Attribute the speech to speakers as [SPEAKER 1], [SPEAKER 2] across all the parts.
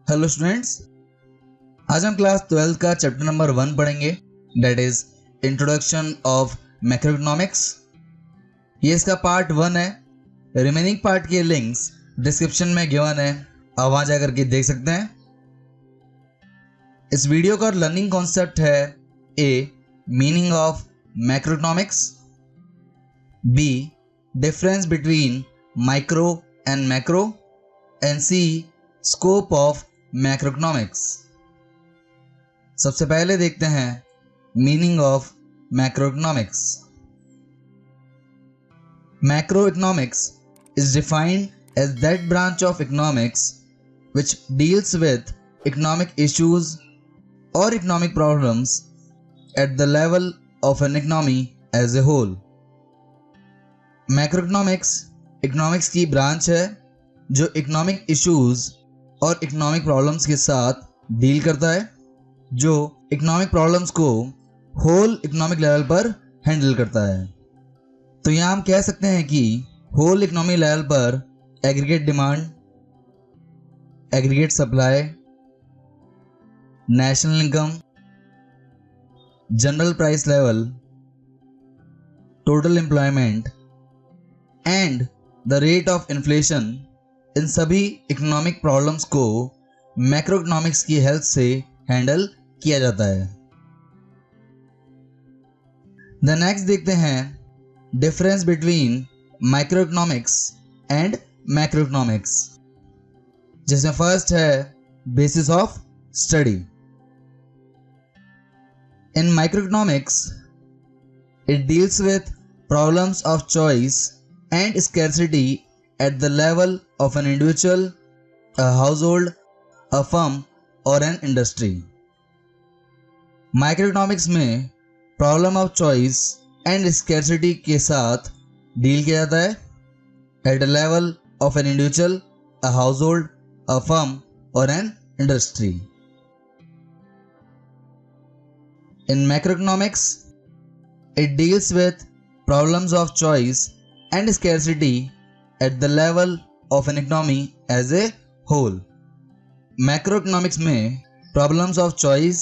[SPEAKER 1] Hello students, आज हम class 12 का चैप्टर नंबर 1 पढ़ेंगे, that is introduction of macroeconomics. ये इसका पार्ट 1 है। रिमेनिंग पार्ट के लिंक्स डिस्क्रिप्शन में गिवन है, आप वहां जाकर के देख सकते हैं। इस वीडियो का लर्निंग कॉन्सेप्ट है A meaning of macroeconomics, B difference between micro and macro, and C scope of macroeconomics. सबसे पहले देखते हैं meaning of macroeconomics. Macroeconomics is defined as that branch of economics which deals with economic issues or economic problems at the level of an economy as a whole. Macroeconomics economics की branch है जो economic issues और economic problems के साथ deal करता है, जो economic problems को होल इकोनॉमिक लेवल पर हैंडल करता है। तो यहाँ हम कह सकते हैं कि होल इकोनॉमिक लेवल पर aggregate demand, aggregate supply, national income, general price level, total employment and the rate of inflation, इन सभी इकोनॉमिक प्रॉब्लम्स को मैक्रोइकोनॉमिक्स की हेल्प से हैंडल किया जाता है। द नेक्स्ट देखते हैं difference between microeconomics and macroeconomics, जिसमें फर्स्ट है basis of study. In microeconomics it deals with problems of choice and scarcity at the level of an individual, a household, a firm or an industry. Microeconomics में problem of choice and scarcity के साथ deal किया जाता है at the level of an individual, a household, a firm or an industry. In macroeconomics it deals with problems of choice and scarcity at the level of an economy as a whole. Macroeconomics में problems of choice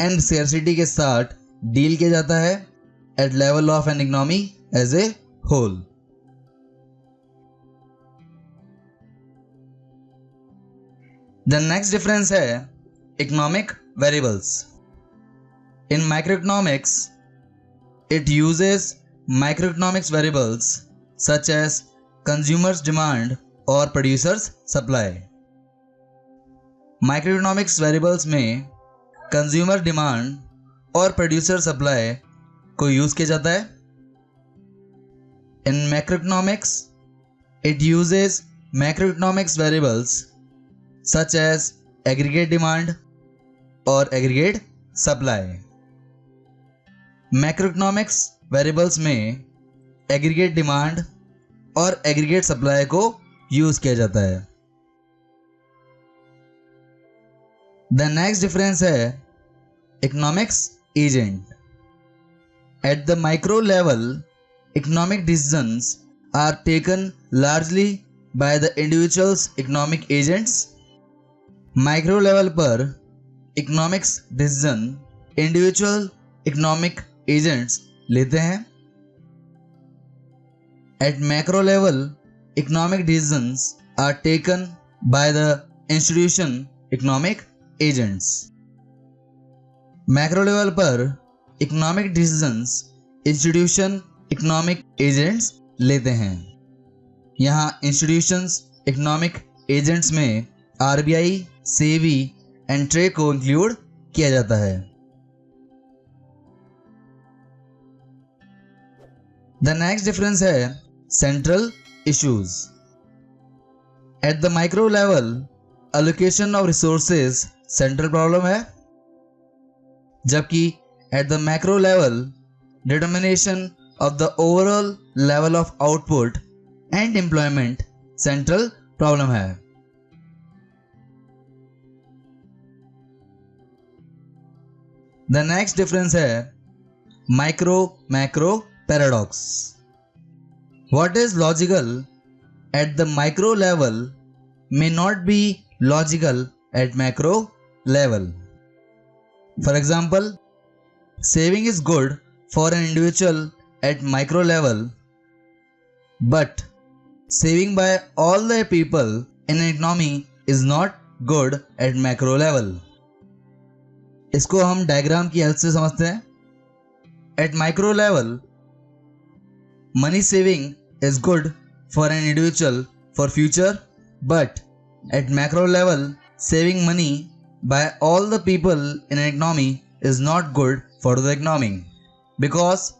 [SPEAKER 1] and scarcity के साथ deal किया जाता है at level of an economy as a whole. The next difference है economic variables. In microeconomics it uses microeconomics variables such as consumers demand और producers supply। microeconomics variables में consumer demand और producer supply को use किया जाता है। in macroeconomics it uses macroeconomics variables such as aggregate demand और aggregate supply। Macroeconomics variables में aggregate demand और एग्रीगेट सप्लाई को यूज किया जाता है। द नेक्स्ट डिफरेंस है economics agent. At the micro level economic decisions are taken largely by the individuals economic agents. Micro level पर economics decision individual economic agents लेते हैं। At macro level economic decisions are taken by the institution economic agents. Macro level पर economic decisions institution economic agents लेते हैं। यहाँ institutions economic agents में RBI, SEBI and tray को include किया जाता है। The next difference है central issues. At the micro level, allocation of resources central problem है, जबकि at the macro level, determination of the overall level of output and employment central problem है। The next difference है micro-macro paradox. What is logical at the micro level may not be logical at macro level. For example, saving is good for an individual at micro level, but saving by all the people in an economy is not good at macro level. इसको हम diagram की help से समझते हैं. At micro level, money saving is good for an individual for future, but at macro level, saving money by all the people in an economy is not good for the economy, because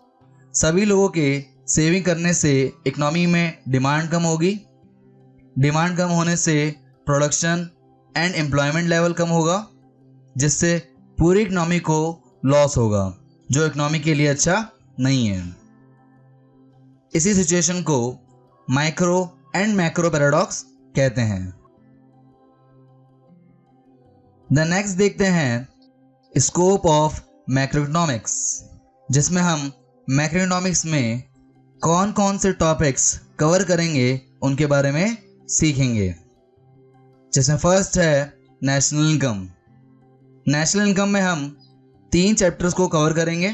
[SPEAKER 1] सभी लोगों के saving करने से economy में demand कम होगी. Demand कम होने से production and employment level कम होगा, जिससे पूरी इकोनॉमी को लॉस होगा, जो इकोनॉमी के लिए अच्छा नहीं है. इसी सिचुएशन को माइक्रो एंड मैक्रो पैराडॉक्स कहते हैं. द नेक्स्ट देखते हैं स्कोप ऑफ मैक्रोइकोनॉमिक्स, जिसमें हम मैक्रोइकोनॉमिक्स में कौन कौन से टॉपिक्स कवर करेंगे उनके बारे में सीखेंगे. जिसमें फर्स्ट है नेशनल इनकम. नेशनल इनकम में हम 3 चैप्टर्स को कवर करेंगे,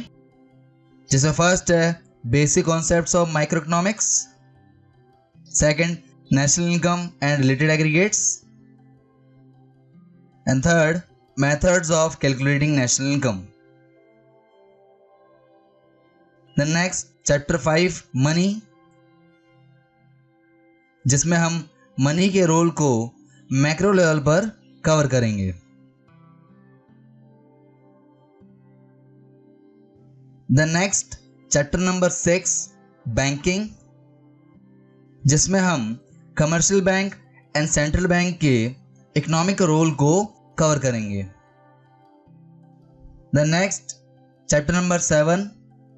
[SPEAKER 1] जिसमें फर्स्ट है basic concepts of microeconomics, second national income and related aggregates, and third methods of calculating national income. The next chapter 5 money, जिसमें हम मनी के रोल को मैक्रो लेवल पर कवर करेंगे. The next chapter number 6 banking, जिसमें हम commercial bank and central bank के economic role को कवर करेंगे. The next chapter number 7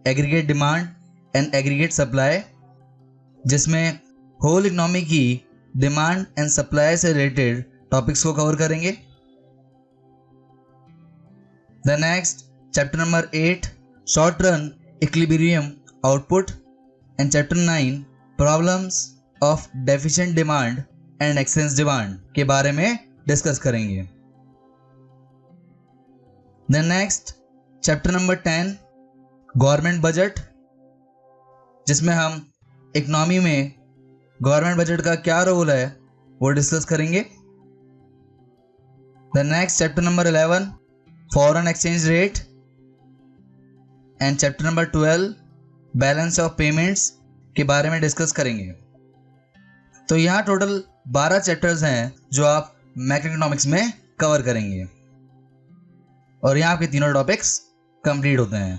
[SPEAKER 1] aggregate demand and aggregate supply, जिसमें होल इकोनॉमी की डिमांड एंड सप्लाई से रिलेटेड टॉपिक्स को कवर करेंगे. The next chapter number 8 short run equilibrium output, and chapter 9 problems of deficient demand and excess demand के बारे में discuss करेंगे. The next chapter number 10 government budget, जिसमें हम इकोनॉमी में गवर्नमेंट बजट का क्या रोल है वो डिस्कस करेंगे. The next chapter number 11 foreign exchange rate, and chapter number 12 balance of payments के बारे में डिस्कस करेंगे. तो यहाँ टोटल 12 चैप्टर्स हैं जो आप मैक्रोइकोनॉमिक्स में कवर करेंगे, और यहाँ आपके तीनों टॉपिक्स कंप्लीट होते हैं.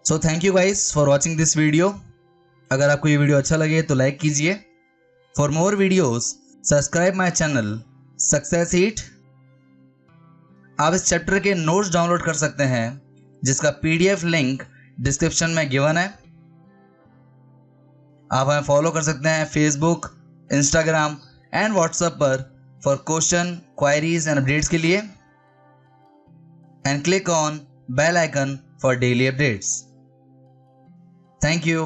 [SPEAKER 1] So thank you guys for watching this video. अगर आपको ये वीडियो अच्छा लगे तो लाइक कीजिए. For more videos subscribe my channel success heat. आप इस चैप्टर के नोट्स डाउनलोड कर सकते हैं, जिसका पीडीएफ लिंक डिस्क्रिप्शन में गिवन है. आप हमें फॉलो कर सकते हैं फेसबुक, इंस्टाग्राम एंड व्हाट्सएप पर for question, queries and updates के लिए, and click on bell icon for daily updates. Thank you.